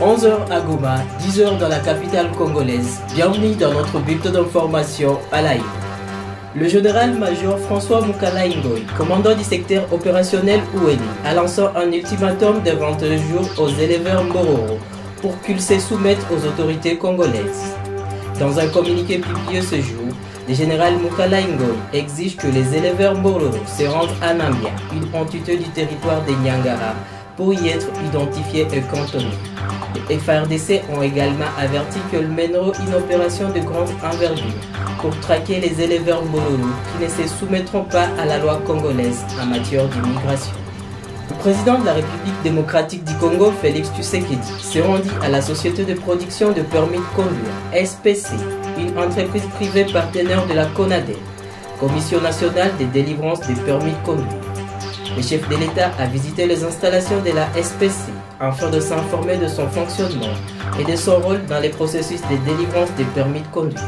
11 h à Goma, 10 h dans la capitale congolaise. Bienvenue dans notre bulletin d'information à la une. Le général-major François Mukala Ngoy, commandant du secteur opérationnel ONU, a lancé un ultimatum de 21 jours aux éleveurs Mbororo pour qu'ils se soumettent aux autorités congolaises. Dans un communiqué publié ce jour, le général Mukala Ngoy exige que les éleveurs Mbororo se rendent à Nambia, une entité du territoire de Nyangara, pour y être identifiés et cantonnés. Les FARDC ont également averti qu'elles mèneront une opération de grande envergure pour traquer les éleveurs Mbororo qui ne se soumettront pas à la loi congolaise en matière d'immigration. Le président de la République démocratique du Congo, Félix Tshisekedi, s'est rendu à la société de production de permis de conduire, SPC, une entreprise privée partenaire de la CONADEL, Commission nationale de délivrance des permis de conduire. Le chef de l'État a visité les installations de la SPC afin de s'informer de son fonctionnement et de son rôle dans les processus de délivrance des permis de conduire.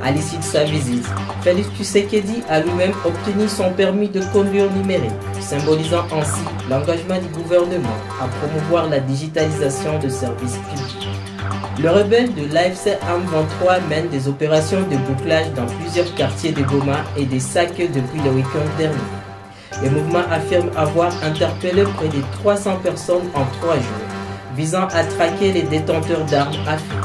À l'issue de sa visite, Félix Tshisekedi a lui-même obtenu son permis de conduire numérique, symbolisant ainsi l'engagement du gouvernement à promouvoir la digitalisation de services publics. Le rebelle de l'AFC M23 mène des opérations de bouclage dans plusieurs quartiers de Goma et des sacs depuis le week-end dernier. Le mouvement affirme avoir interpellé près de 300 personnes en 3 jours, visant à traquer les détenteurs d'armes à feu.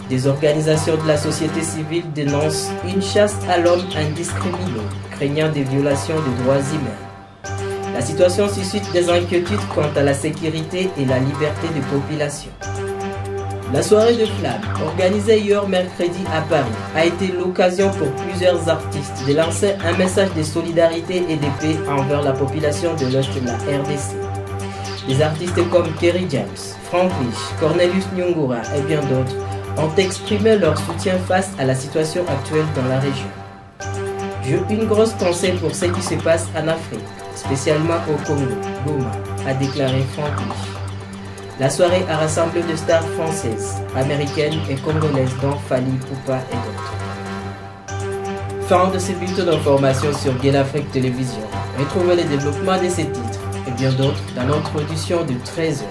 Des organisations de la société civile dénoncent une chasse à l'homme indiscriminée, craignant des violations des droits humains. La situation suscite des inquiétudes quant à la sécurité et la liberté des populations. La soirée de flammes, organisée hier mercredi à Paris, a été l'occasion pour plusieurs artistes de lancer un message de solidarité et de paix envers la population de l'Est de la RDC. Des artistes comme Kerry James, Frank Lich, Cornelius Nyongora et bien d'autres ont exprimé leur soutien face à la situation actuelle dans la région. J'ai une grosse pensée pour ce qui se passe en Afrique, spécialement au Congo, Goma, a déclaré Frank Lich. La soirée a rassemblé des stars françaises, américaines et congolaises dont Fally Ipupa et d'autres. Fin de ce bulletin d'information sur Gueule Afrique Télévision. Retrouvez les développements de ces titres et bien d'autres dans notre édition de 13 h.